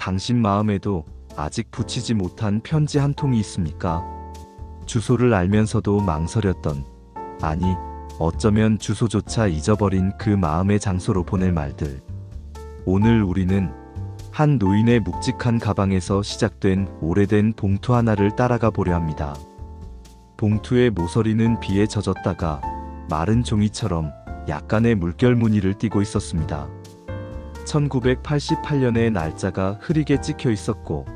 당신 마음에도 아직 붙이지 못한 편지 한 통이 있습니까? 주소를 알면서도 망설였던, 아니, 어쩌면 주소조차 잊어버린 그 마음의 장소로 보낼 말들. 오늘 우리는 한 노인의 묵직한 가방에서 시작된 오래된 봉투 하나를 따라가 보려 합니다. 봉투의 모서리는 비에 젖었다가 마른 종이처럼 약간의 물결 무늬를 띠고 있었습니다. 1988년의 날짜가 흐리게 찍혀 있었고,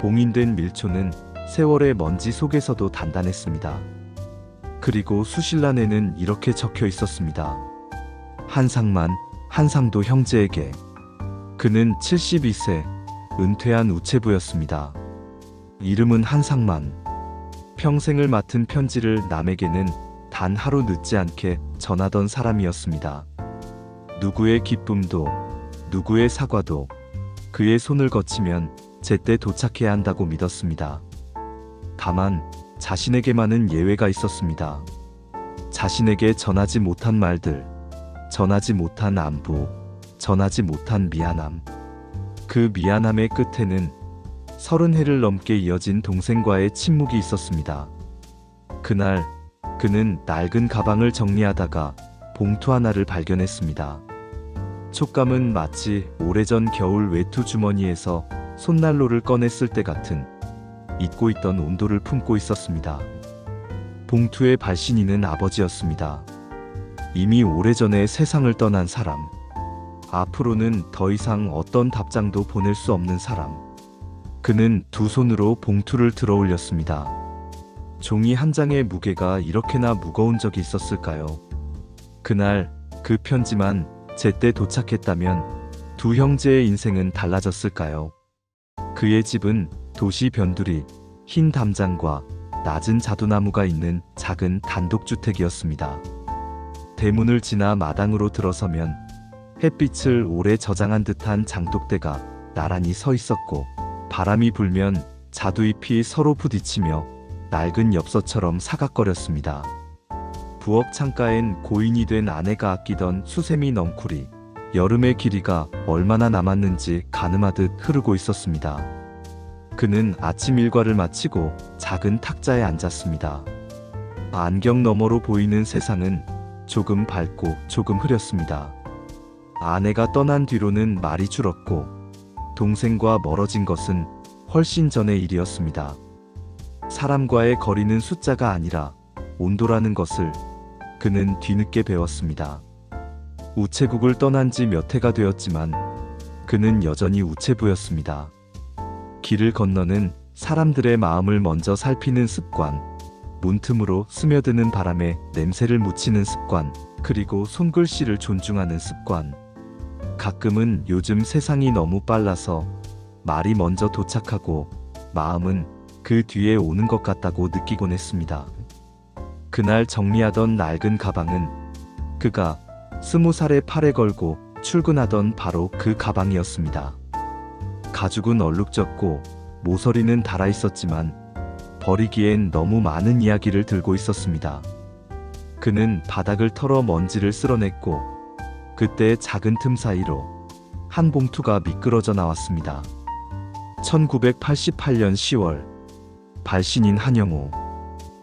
봉인된 밀초는 세월의 먼지 속에서도 단단했습니다. 그리고 수실란에는 이렇게 적혀 있었습니다. 한상만, 한상도 형제에게. 그는 72세, 은퇴한 우체부였습니다. 이름은 한상만. 평생을 맡은 편지를 남에게는 단 하루 늦지 않게 전하던 사람이었습니다. 누구의 기쁨도, 누구의 사과도 그의 손을 거치면 제때 도착해야 한다고 믿었습니다. 다만 자신에게만은 예외가 있었습니다. 자신에게 전하지 못한 말들, 전하지 못한 안부, 전하지 못한 미안함. 그 미안함의 끝에는 30해를 넘게 이어진 동생과의 침묵이 있었습니다. 그날 그는 낡은 가방을 정리하다가 봉투 하나를 발견했습니다. 촉감은 마치 오래전 겨울 외투 주머니에서 손난로를 꺼냈을 때 같은 잊고 있던 온도를 품고 있었습니다. 봉투의 발신인은 아버지였습니다. 이미 오래전에 세상을 떠난 사람. 앞으로는 더 이상 어떤 답장도 보낼 수 없는 사람. 그는 두 손으로 봉투를 들어 올렸습니다. 종이 한 장의 무게가 이렇게나 무거운 적이 있었을까요? 그날 그 편지만 제때 도착했다면 두 형제의 인생은 달라졌을까요? 그의 집은 도시 변두리, 흰 담장과 낮은 자두나무가 있는 작은 단독주택이었습니다. 대문을 지나 마당으로 들어서면 햇빛을 오래 저장한 듯한 장독대가 나란히 서 있었고, 바람이 불면 자두잎이 서로 부딪히며 낡은 엽서처럼 사각거렸습니다. 부엌 창가엔 고인이 된 아내가 아끼던 수세미 넝쿨이 여름의 길이가 얼마나 남았는지 가늠하듯 흐르고 있었습니다. 그는 아침 일과를 마치고 작은 탁자에 앉았습니다. 안경 너머로 보이는 세상은 조금 밝고 조금 흐렸습니다. 아내가 떠난 뒤로는 말이 줄었고, 동생과 멀어진 것은 훨씬 전의 일이었습니다. 사람과의 거리는 숫자가 아니라 온도라는 것을 그는 뒤늦게 배웠습니다. 우체국을 떠난 지 몇 해가 되었지만 그는 여전히 우체부였습니다. 길을 건너는 사람들의 마음을 먼저 살피는 습관, 문틈으로 스며드는 바람에 냄새를 묻히는 습관, 그리고 손글씨를 존중하는 습관. 가끔은 요즘 세상이 너무 빨라서 말이 먼저 도착하고 마음은 그 뒤에 오는 것 같다고 느끼곤 했습니다. 그날 정리하던 낡은 가방은 그가 20살에 팔에 걸고 출근하던 바로 그 가방이었습니다. 가죽은 얼룩졌고 모서리는 닳아 있었지만 버리기엔 너무 많은 이야기를 들고 있었습니다. 그는 바닥을 털어 먼지를 쓸어냈고, 그때 작은 틈 사이로 한 봉투가 미끄러져 나왔습니다. 1988년 10월, 발신인 한영호,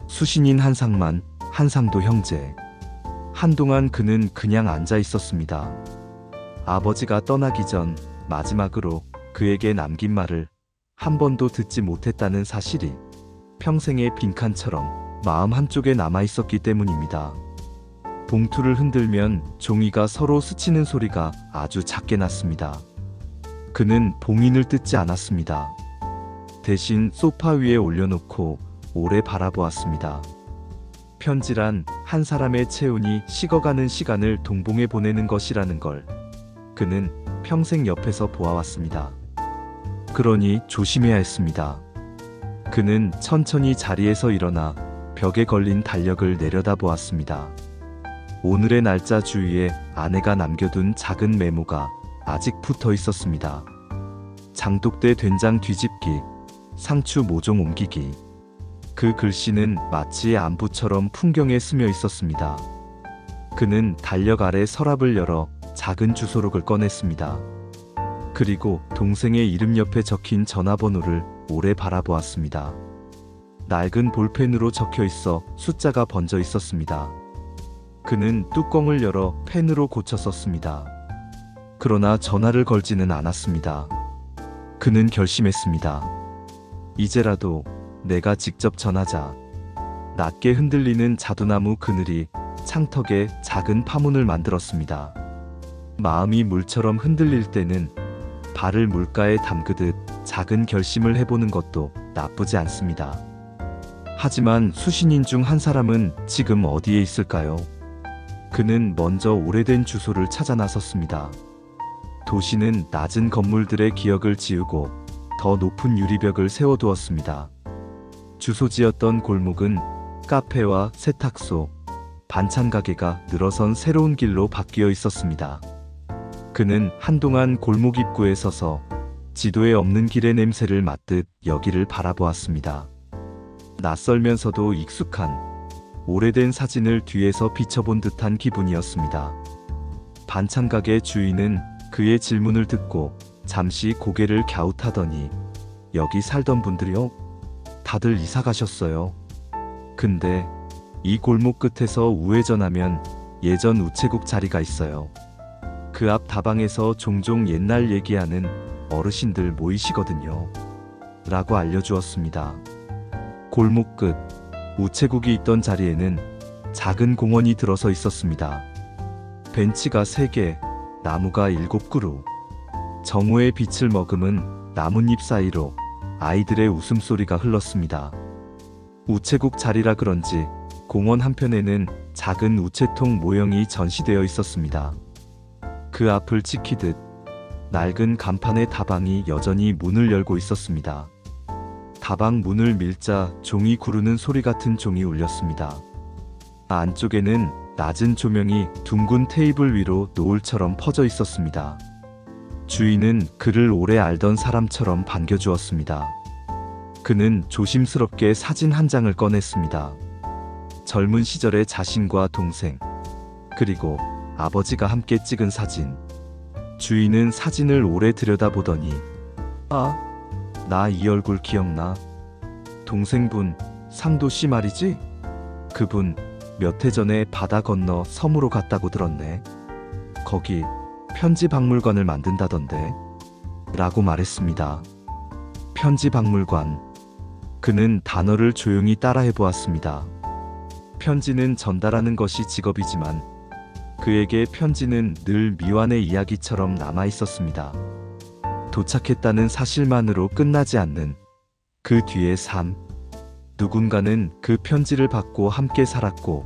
수신인 한상만, 한상도 형제. 한동안 그는 그냥 앉아 있었습니다. 아버지가 떠나기 전 마지막으로 그에게 남긴 말을 한 번도 듣지 못했다는 사실이 평생의 빈칸처럼 마음 한쪽에 남아 있었기 때문입니다. 봉투를 흔들면 종이가 서로 스치는 소리가 아주 작게 났습니다. 그는 봉인을 뜯지 않았습니다. 대신 소파 위에 올려놓고 오래 바라보았습니다. 편지란 한 사람의 체온이 식어가는 시간을 동봉해 보내는 것이라는 걸 그는 평생 옆에서 보아왔습니다. 그러니 조심해야 했습니다. 그는 천천히 자리에서 일어나 벽에 걸린 달력을 내려다보았습니다. 오늘의 날짜 주위에 아내가 남겨둔 작은 메모가 아직 붙어 있었습니다. 장독대 된장 뒤집기, 상추 모종 옮기기. 그 글씨는 마치 안부처럼 풍경에 스며 있었습니다. 그는 달력 아래 서랍을 열어 작은 주소록을 꺼냈습니다. 그리고 동생의 이름 옆에 적힌 전화번호를 오래 바라보았습니다. 낡은 볼펜으로 적혀 있어 숫자가 번져 있었습니다. 그는 뚜껑을 열어 펜으로 고쳐 썼습니다. 그러나 전화를 걸지는 않았습니다. 그는 결심했습니다. 이제라도 내가 직접 전하자. 낮게 흔들리는 자두나무 그늘이 창턱에 작은 파문을 만들었습니다. 마음이 물처럼 흔들릴 때는 발을 물가에 담그듯 작은 결심을 해보는 것도 나쁘지 않습니다. 하지만 수신인 중 한 사람은 지금 어디에 있을까요? 그는 먼저 오래된 주소를 찾아 나섰습니다. 도시는 낮은 건물들의 기억을 지우고 더 높은 유리벽을 세워두었습니다. 주소지였던 골목은 카페와 세탁소, 반찬 가게가 늘어선 새로운 길로 바뀌어 있었습니다. 그는 한동안 골목 입구에 서서 지도에 없는 길의 냄새를 맡듯 여기를 바라보았습니다. 낯설면서도 익숙한 오래된 사진을 뒤에서 비춰본 듯한 기분이었습니다. 반찬 가게 주인은 그의 질문을 듣고 잠시 고개를 갸웃하더니 여기 살던 분들이요? 다들 이사 가셨어요. 근데 이 골목 끝에서 우회전하면 예전 우체국 자리가 있어요. 그 앞 다방에서 종종 옛날 얘기하는 어르신들 모이시거든요. 라고 알려주었습니다. 골목 끝 우체국이 있던 자리에는 작은 공원이 들어서 있었습니다. 벤치가 3개, 나무가 7그루. 정오의 빛을 머금은 나뭇잎 사이로 아이들의 웃음소리가 흘렀습니다. 우체국 자리라 그런지 공원 한편에는 작은 우체통 모형이 전시되어 있었습니다. 그 앞을 지키듯 낡은 간판의 다방이 여전히 문을 열고 있었습니다. 다방 문을 밀자 종이 구르는 소리 같은 종이 울렸습니다. 안쪽에는 낮은 조명이 둥근 테이블 위로 노을처럼 퍼져 있었습니다. 주인은 그를 오래 알던 사람처럼 반겨주었습니다. 그는 조심스럽게 사진 한 장을 꺼냈습니다. 젊은 시절의 자신과 동생, 그리고 아버지가 함께 찍은 사진. 주인은 사진을 오래 들여다보더니 아, 나 이 얼굴 기억나. 동생분, 상도 씨 말이지? 그분 몇 해 전에 바다 건너 섬으로 갔다고 들었네. 거기 편지박물관을 만든다던데. 라고 말했습니다. 편지박물관. 그는 단어를 조용히 따라해 보았습니다. 편지는 전달하는 것이 직업이지만 그에게 편지는 늘 미완의 이야기처럼 남아 있었습니다. 도착했다는 사실만으로 끝나지 않는 그 뒤의 삶. 누군가는 그 편지를 받고 함께 살았고,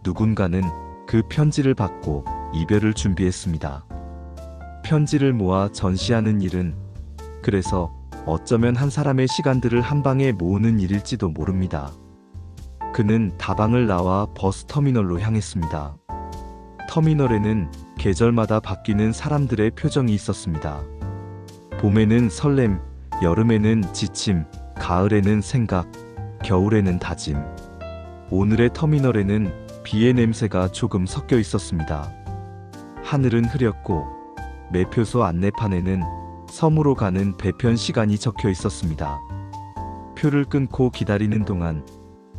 누군가는 그 편지를 받고 이별을 준비했습니다. 편지를 모아 전시하는 일은 그래서 어쩌면 한 사람의 시간들을 한 방에 모으는 일일지도 모릅니다. 그는 다방을 나와 버스터미널로 향했습니다. 터미널에는 계절마다 바뀌는 사람들의 표정이 있었습니다. 봄에는 설렘, 여름에는 지침, 가을에는 생각, 겨울에는 다짐. 오늘의 터미널에는 비의 냄새가 조금 섞여 있었습니다. 하늘은 흐렸고 매표소 안내판에는 섬으로 가는 배편 시간이 적혀 있었습니다. 표를 끊고 기다리는 동안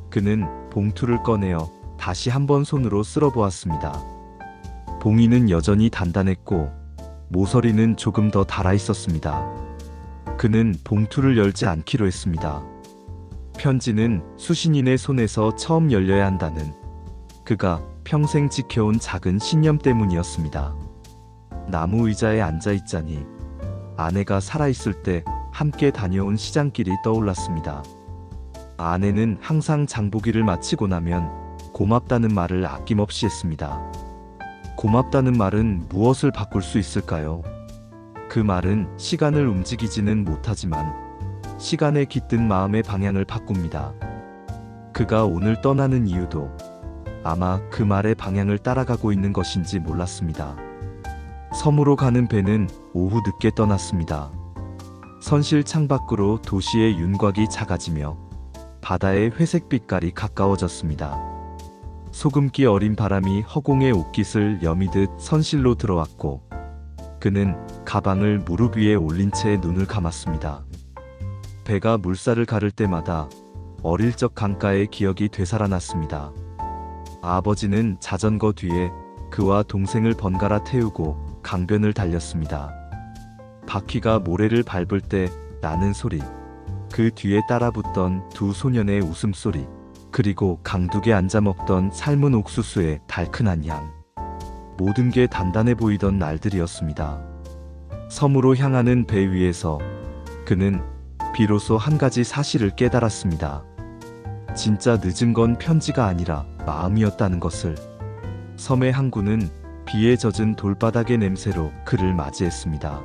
그는 봉투를 꺼내어 다시 한번 손으로 쓸어보았습니다. 봉이는 여전히 단단했고 모서리는 조금 더 달아 있었습니다. 그는 봉투를 열지 않기로 했습니다. 편지는 수신인의 손에서 처음 열려야 한다는 그가 평생 지켜온 작은 신념 때문이었습니다. 나무 의자에 앉아 있자니 아내가 살아있을 때 함께 다녀온 시장길이 떠올랐습니다. 아내는 항상 장보기를 마치고 나면 고맙다는 말을 아낌없이 했습니다. 고맙다는 말은 무엇을 바꿀 수 있을까요? 그 말은 시간을 움직이지는 못하지만 시간에 깃든 마음의 방향을 바꿉니다. 그가 오늘 떠나는 이유도 아마 그 말의 방향을 따라가고 있는 것인지 몰랐습니다. 섬으로 가는 배는 오후 늦게 떠났습니다. 선실 창밖으로 도시의 윤곽이 작아지며 바다의 회색 빛깔이 가까워졌습니다. 소금기 어린 바람이 허공의 옷깃을 여미듯 선실로 들어왔고 그는 가방을 무릎 위에 올린 채 눈을 감았습니다. 배가 물살을 가를 때마다 어릴 적 강가의 기억이 되살아났습니다. 아버지는 자전거 뒤에 그와 동생을 번갈아 태우고 강변을 달렸습니다. 바퀴가 모래를 밟을 때 나는 소리, 그 뒤에 따라붙던 두 소년의 웃음소리, 그리고 강둑에 앉아 먹던 삶은 옥수수의 달큰한 향. 모든 게 단단해 보이던 날들이었습니다. 섬으로 향하는 배 위에서 그는 비로소 한 가지 사실을 깨달았습니다. 진짜 늦은 건 편지가 아니라 마음이었다는 것을. 섬의 항구는 비에 젖은 돌바닥의 냄새로 그를 맞이했습니다.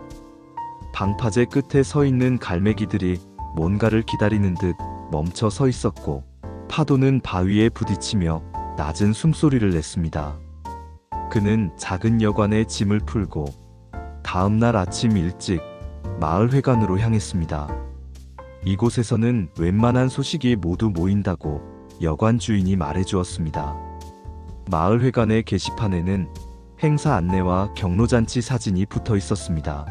방파제 끝에 서 있는 갈매기들이 뭔가를 기다리는 듯 멈춰 서 있었고, 파도는 바위에 부딪히며 낮은 숨소리를 냈습니다. 그는 작은 여관에 짐을 풀고 다음 날 아침 일찍 마을회관으로 향했습니다. 이곳에서는 웬만한 소식이 모두 모인다고 여관 주인이 말해주었습니다. 마을회관의 게시판에는 행사 안내와 경로잔치 사진이 붙어 있었습니다.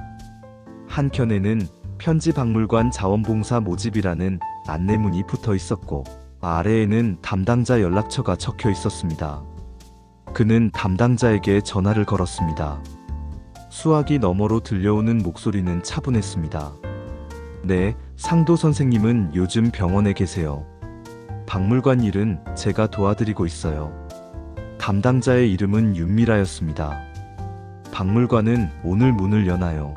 한켠에는 편지박물관 자원봉사 모집이라는 안내문이 붙어 있었고, 아래에는 담당자 연락처가 적혀 있었습니다. 그는 담당자에게 전화를 걸었습니다. 수화기 너머로 들려오는 목소리는 차분했습니다. 네, 상도 선생님은 요즘 병원에 계세요. 박물관 일은 제가 도와드리고 있어요. 담당자의 이름은 윤미라였습니다. 박물관은 오늘 문을 여나요?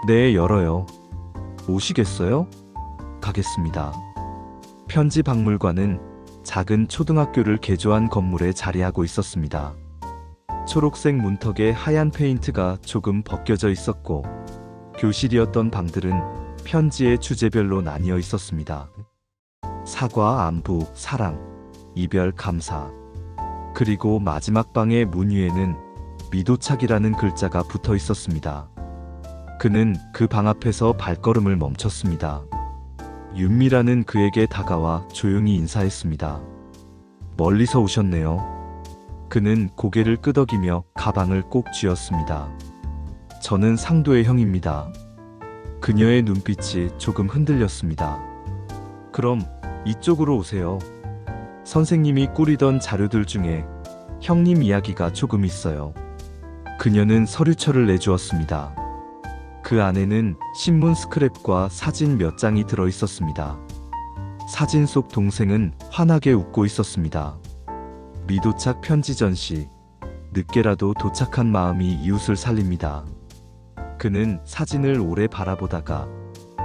네, 열어요. 오시겠어요? 가겠습니다. 편지박물관은 작은 초등학교를 개조한 건물에 자리하고 있었습니다. 초록색 문턱에 하얀 페인트가 조금 벗겨져 있었고, 교실이었던 방들은 편지의 주제별로 나뉘어 있었습니다. 사과, 안부, 사랑, 이별, 감사. 그리고 마지막 방의 문 위에는 미도착이라는 글자가 붙어 있었습니다. 그는 그 방 앞에서 발걸음을 멈췄습니다. 윤미라는 그에게 다가와 조용히 인사했습니다. 멀리서 오셨네요. 그는 고개를 끄덕이며 가방을 꼭 쥐었습니다. 저는 상도의 형입니다. 그녀의 눈빛이 조금 흔들렸습니다. 그럼 이쪽으로 오세요. 선생님이 꾸리던 자료들 중에 형님 이야기가 조금 있어요. 그녀는 서류철을 내주었습니다. 그 안에는 신문 스크랩과 사진 몇 장이 들어 있었습니다. 사진 속 동생은 환하게 웃고 있었습니다. 미도착 편지 전시. 늦게라도 도착한 마음이 이웃을 살립니다. 그는 사진을 오래 바라보다가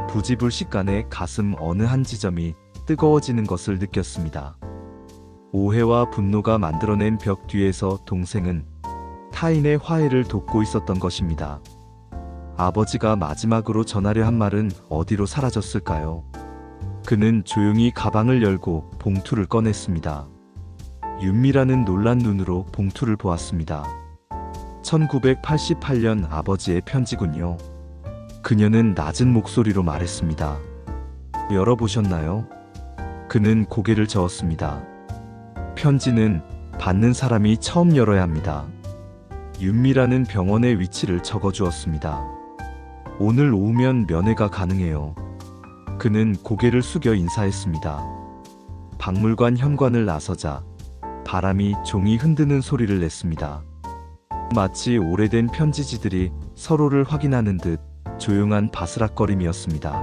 부지불식간에 가슴 어느 한 지점이 뜨거워지는 것을 느꼈습니다. 오해와 분노가 만들어낸 벽 뒤에서 동생은 타인의 화해를 돕고 있었던 것입니다. 아버지가 마지막으로 전하려 한 말은 어디로 사라졌을까요? 그는 조용히 가방을 열고 봉투를 꺼냈습니다. 윤미라는 놀란 눈으로 봉투를 보았습니다. 1988년 아버지의 편지군요. 그녀는 낮은 목소리로 말했습니다. 열어보셨나요? 그는 고개를 저었습니다. 편지는 받는 사람이 처음 열어야 합니다. 윤미라는 병원의 위치를 적어주었습니다. 오늘 오후면 면회가 가능해요. 그는 고개를 숙여 인사했습니다. 박물관 현관을 나서자 바람이 종이 흔드는 소리를 냈습니다. 마치 오래된 편지지들이 서로를 확인하는 듯 조용한 바스락거림이었습니다.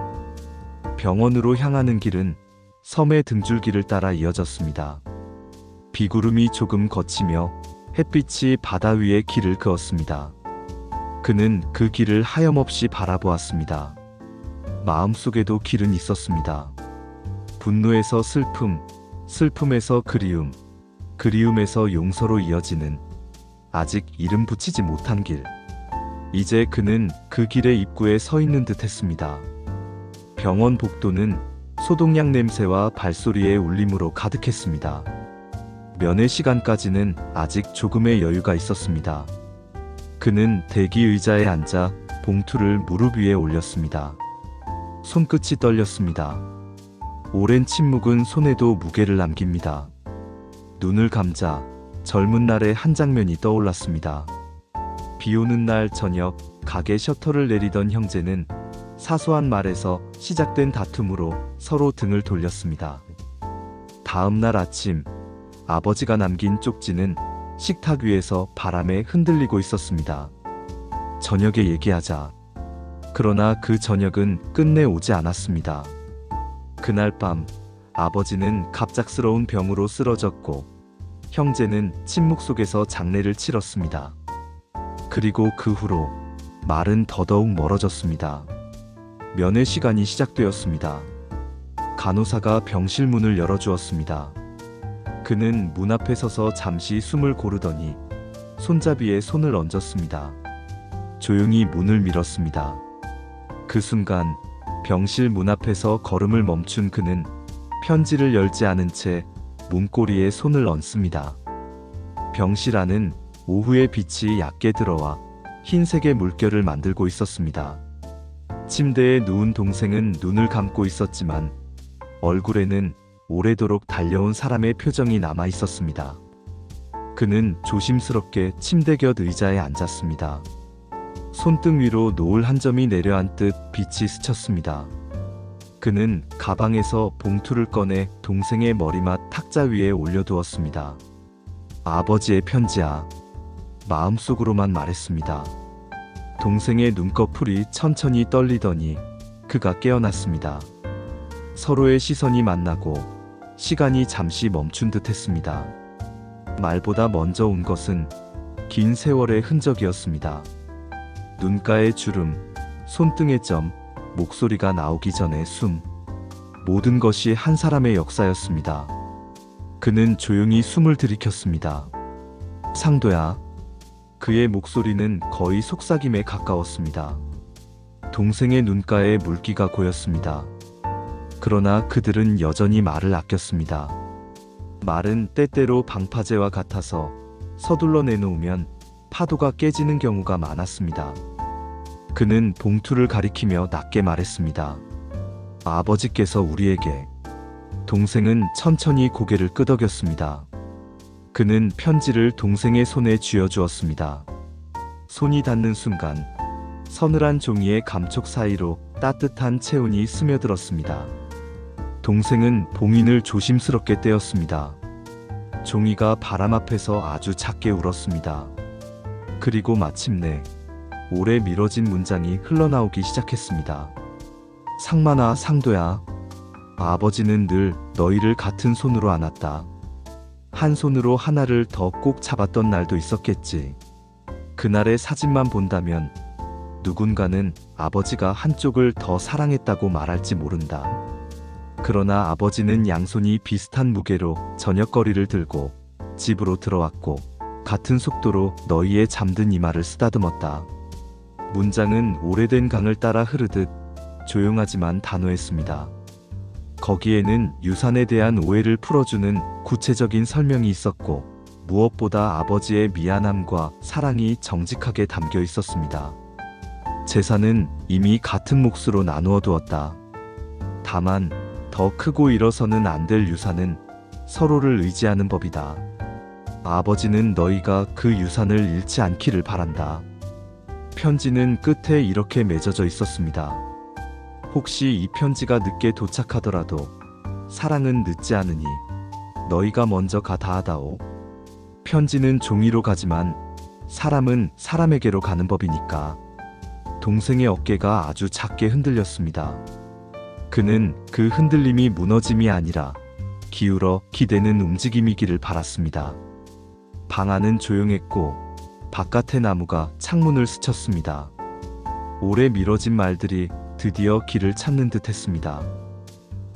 병원으로 향하는 길은 섬의 등줄기를 따라 이어졌습니다. 비구름이 조금 걷히며 햇빛이 바다 위에 길을 그었습니다. 그는 그 길을 하염없이 바라보았습니다. 마음속에도 길은 있었습니다. 분노에서 슬픔, 슬픔에서 그리움, 그리움에서 용서로 이어지는 아직 이름 붙이지 못한 길. 이제 그는 그 길의 입구에 서 있는 듯 했습니다. 병원 복도는 소독약 냄새와 발소리의 울림으로 가득했습니다. 면회 시간까지는 아직 조금의 여유가 있었습니다. 그는 대기 의자에 앉아 봉투를 무릎 위에 올렸습니다. 손끝이 떨렸습니다. 오랜 침묵은 손에도 무게를 남깁니다. 눈을 감자 젊은 날의 한 장면이 떠올랐습니다. 비 오는 날 저녁, 가게 셔터를 내리던 형제는 사소한 말에서 시작된 다툼으로 서로 등을 돌렸습니다. 다음 날 아침, 아버지가 남긴 쪽지는 식탁 위에서 바람에 흔들리고 있었습니다. 저녁에 얘기하자. 그러나 그 저녁은 끝내 오지 않았습니다. 그날 밤, 아버지는 갑작스러운 병으로 쓰러졌고, 형제는 침묵 속에서 장례를 치렀습니다. 그리고 그 후로 말은 더더욱 멀어졌습니다. 면회 시간이 시작되었습니다. 간호사가 병실 문을 열어주었습니다. 그는 문 앞에 서서 잠시 숨을 고르더니 손잡이에 손을 얹었습니다. 조용히 문을 밀었습니다. 그 순간 병실 문 앞에서 걸음을 멈춘 그는 편지를 열지 않은 채 문고리에 손을 얹습니다. 병실 안은 오후의 빛이 얕게 들어와 흰색의 물결을 만들고 있었습니다. 침대에 누운 동생은 눈을 감고 있었지만 얼굴에는 오래도록 달려온 사람의 표정이 남아 있었습니다. 그는 조심스럽게 침대 곁 의자에 앉았습니다. 손등 위로 노을 한 점이 내려앉듯 빛이 스쳤습니다. 그는 가방에서 봉투를 꺼내 동생의 머리맡 탁자 위에 올려두었습니다. 아버지의 편지야. 마음속으로만 말했습니다. 동생의 눈꺼풀이 천천히 떨리더니 그가 깨어났습니다. 서로의 시선이 만나고 시간이 잠시 멈춘 듯 했습니다. 말보다 먼저 온 것은 긴 세월의 흔적이었습니다. 눈가의 주름, 손등의 점, 목소리가 나오기 전의 숨. 모든 것이 한 사람의 역사였습니다. 그는 조용히 숨을 들이켰습니다. 상도야. 그의 목소리는 거의 속삭임에 가까웠습니다. 동생의 눈가에 물기가 고였습니다. 그러나 그들은 여전히 말을 아꼈습니다. 말은 때때로 방파제와 같아서 서둘러 내놓으면 파도가 깨지는 경우가 많았습니다. 그는 봉투를 가리키며 낮게 말했습니다. 아버지께서 우리에게. 동생은 천천히 고개를 끄덕였습니다. 그는 편지를 동생의 손에 쥐어주었습니다. 손이 닿는 순간 서늘한 종이의 감촉 사이로 따뜻한 체온이 스며들었습니다. 동생은 봉인을 조심스럽게 떼었습니다. 종이가 바람 앞에서 아주 작게 울었습니다. 그리고 마침내 오래 미뤄진 문장이 흘러나오기 시작했습니다. 상만아, 상도야. 아버지는 늘 너희를 같은 손으로 안았다. 한 손으로 하나를 더 꼭 잡았던 날도 있었겠지. 그날의 사진만 본다면 누군가는 아버지가 한쪽을 더 사랑했다고 말할지 모른다. 그러나 아버지는 양손이 비슷한 무게로 저녁거리를 들고 집으로 들어왔고 같은 속도로 너희의 잠든 이마를 쓰다듬었다. 문장은 오래된 강을 따라 흐르듯 조용하지만 단호했습니다. 거기에는 유산에 대한 오해를 풀어주는 구체적인 설명이 있었고 무엇보다 아버지의 미안함과 사랑이 정직하게 담겨 있었습니다. 재산은 이미 같은 몫으로 나누어 두었다. 다만 더 크고 일어서는 안 될 유산은 서로를 의지하는 법이다. 아버지는 너희가 그 유산을 잃지 않기를 바란다. 편지는 끝에 이렇게 맺어져 있었습니다. 혹시 이 편지가 늦게 도착하더라도 사랑은 늦지 않으니 너희가 먼저 가 다하다오. 편지는 종이로 가지만 사람은 사람에게로 가는 법이니까. 동생의 어깨가 아주 작게 흔들렸습니다. 그는 그 흔들림이 무너짐이 아니라 기울어 기대는 움직임이기를 바랐습니다. 방 안은 조용했고 바깥의 나무가 창문을 스쳤습니다. 오래 미뤄진 말들이 드디어 길을 찾는 듯 했습니다.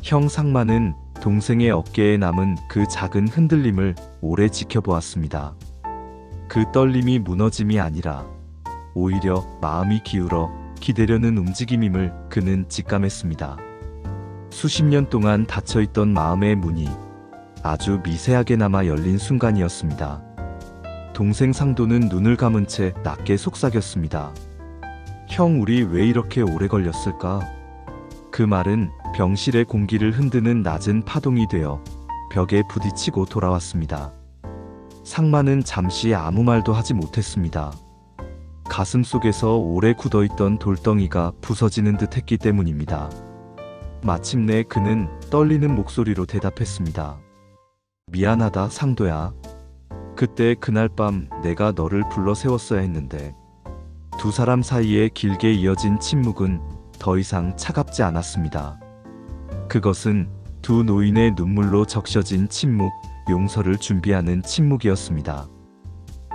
형 상만은 동생의 어깨에 남은 그 작은 흔들림을 오래 지켜보았습니다. 그 떨림이 무너짐이 아니라 오히려 마음이 기울어 기대려는 움직임임을 그는 직감했습니다. 수십 년 동안 닫혀있던 마음의 문이 아주 미세하게 남아 열린 순간이었습니다. 동생 상도는 눈을 감은 채 낮게 속삭였습니다. 형, 우리 왜 이렇게 오래 걸렸을까? 그 말은 병실의 공기를 흔드는 낮은 파동이 되어 벽에 부딪히고 돌아왔습니다. 상만은 잠시 아무 말도 하지 못했습니다. 가슴 속에서 오래 굳어있던 돌덩이가 부서지는 듯 했기 때문입니다. 마침내 그는 떨리는 목소리로 대답했습니다. 미안하다, 상도야. 그때 그날 밤 내가 너를 불러 세웠어야 했는데. 두 사람 사이에 길게 이어진 침묵은 더 이상 차갑지 않았습니다. 그것은 두 노인의 눈물로 적셔진 침묵, 용서를 준비하는 침묵이었습니다.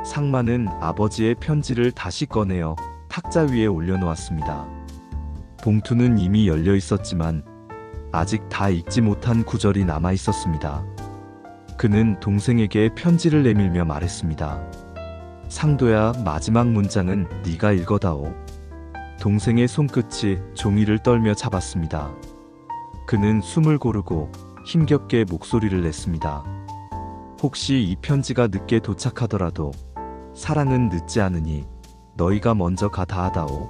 상마는 아버지의 편지를 다시 꺼내어 탁자 위에 올려놓았습니다. 봉투는 이미 열려 있었지만 아직 다 읽지 못한 구절이 남아 있었습니다. 그는 동생에게 편지를 내밀며 말했습니다. 상도야, 마지막 문장은 네가 읽어다오. 동생의 손끝이 종이를 떨며 잡았습니다. 그는 숨을 고르고 힘겹게 목소리를 냈습니다. 혹시 이 편지가 늦게 도착하더라도 사랑은 늦지 않으니 너희가 먼저 가 다하다오.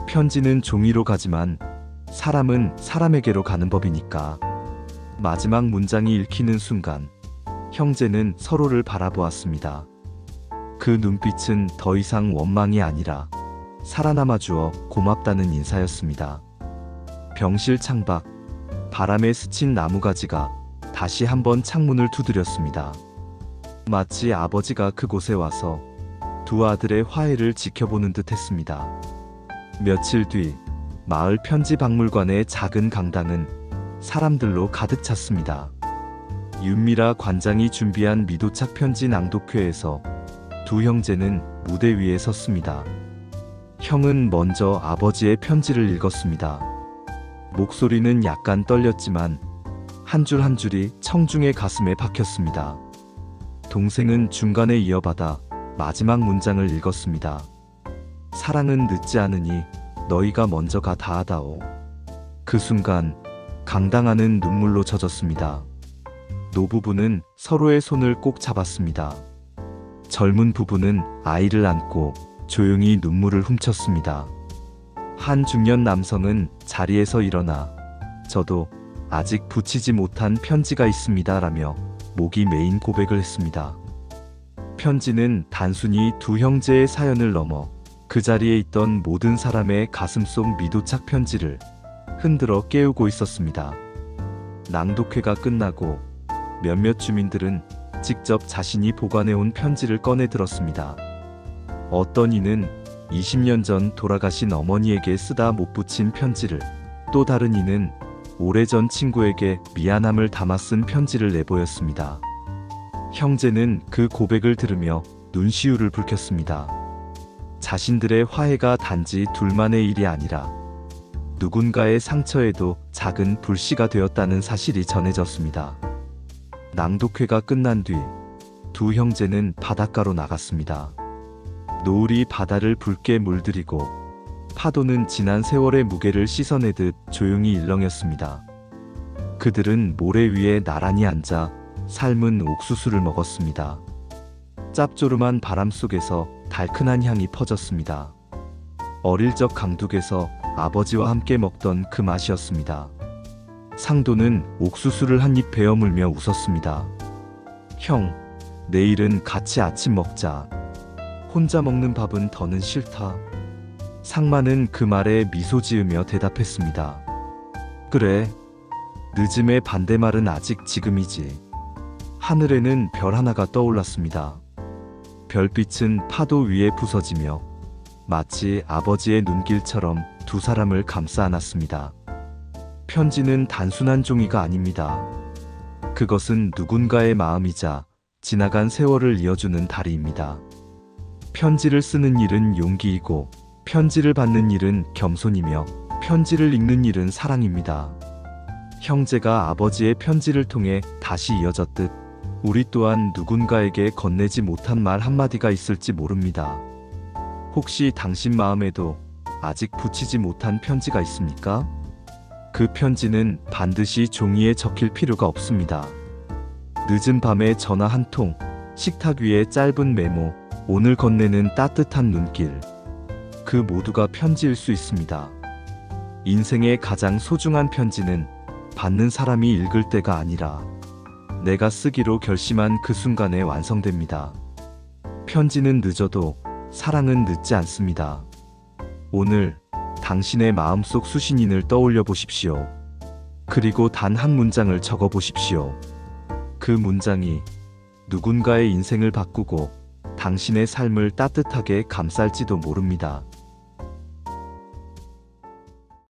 편지는 종이로 가지만 사람은 사람에게로 가는 법이니까. 마지막 문장이 읽히는 순간 형제는 서로를 바라보았습니다. 그 눈빛은 더 이상 원망이 아니라 살아남아 주어 고맙다는 인사였습니다. 병실 창밖, 바람에 스친 나무가지가 다시 한번 창문을 두드렸습니다. 마치 아버지가 그곳에 와서 두 아들의 화해를 지켜보는 듯 했습니다. 며칠 뒤 마을 편지박물관의 작은 강당은 사람들로 가득 찼습니다. 윤미라 관장이 준비한 미도착 편지 낭독회에서 두 형제는 무대 위에 섰습니다. 형은 먼저 아버지의 편지를 읽었습니다. 목소리는 약간 떨렸지만 한 줄 한 줄이 청중의 가슴에 박혔습니다. 동생은 중간에 이어받아 마지막 문장을 읽었습니다. 사랑은 늦지 않으니 너희가 먼저 가 다하다오. 그 순간 강당 안은 눈물로 젖었습니다. 노부부는 서로의 손을 꼭 잡았습니다. 젊은 부부는 아이를 안고 조용히 눈물을 훔쳤습니다. 한 중년 남성은 자리에서 일어나 저도 아직 붙이지 못한 편지가 있습니다 라며 목이 메인 고백을 했습니다. 편지는 단순히 두 형제의 사연을 넘어 그 자리에 있던 모든 사람의 가슴 속 미도착 편지를 흔들어 깨우고 있었습니다. 낭독회가 끝나고 몇몇 주민들은 직접 자신이 보관해온 편지를 꺼내 들었습니다. 어떤 이는 20년 전 돌아가신 어머니에게 쓰다 못 붙인 편지를, 또 다른 이는 오래전 친구에게 미안함을 담아 쓴 편지를 내보였습니다. 형제는 그 고백을 들으며 눈시울을 붉혔습니다. 자신들의 화해가 단지 둘만의 일이 아니라 누군가의 상처에도 작은 불씨가 되었다는 사실이 전해졌습니다. 낭독회가 끝난 뒤 두 형제는 바닷가로 나갔습니다. 노을이 바다를 붉게 물들이고 파도는 지난 세월의 무게를 씻어내듯 조용히 일렁였습니다. 그들은 모래 위에 나란히 앉아 삶은 옥수수를 먹었습니다. 짭조름한 바람 속에서 달큰한 향이 퍼졌습니다. 어릴 적 강둑에서 아버지와 함께 먹던 그 맛이었습니다. 상도는 옥수수를 한 입 베어 물며 웃었습니다. 형, 내일은 같이 아침 먹자. 혼자 먹는 밥은 더는 싫다. 상마는 그 말에 미소 지으며 대답했습니다. 그래, 늦음의 반대말은 아직 지금이지. 하늘에는 별 하나가 떠올랐습니다. 별빛은 파도 위에 부서지며 마치 아버지의 눈길처럼 두 사람을 감싸 안았습니다. 편지는 단순한 종이가 아닙니다. 그것은 누군가의 마음이자 지나간 세월을 이어주는 다리입니다. 편지를 쓰는 일은 용기이고 편지를 받는 일은 겸손이며 편지를 읽는 일은 사랑입니다. 형제가 아버지의 편지를 통해 다시 이어졌듯 우리 또한 누군가에게 건네지 못한 말 한마디가 있을지 모릅니다. 혹시 당신 마음에도 아직 붙이지 못한 편지가 있습니까? 그 편지는 반드시 종이에 적힐 필요가 없습니다. 늦은 밤에 전화 한 통, 식탁 위에 짧은 메모, 오늘 건네는 따뜻한 눈길. 그 모두가 편지일 수 있습니다. 인생의 가장 소중한 편지는 받는 사람이 읽을 때가 아니라 내가 쓰기로 결심한 그 순간에 완성됩니다. 편지는 늦어도 사랑은 늦지 않습니다. 오늘 당신의 마음속 수신인을 떠올려 보십시오. 그리고 단 한 문장을 적어 보십시오. 그 문장이 누군가의 인생을 바꾸고 당신의 삶을 따뜻하게 감쌀지도 모릅니다.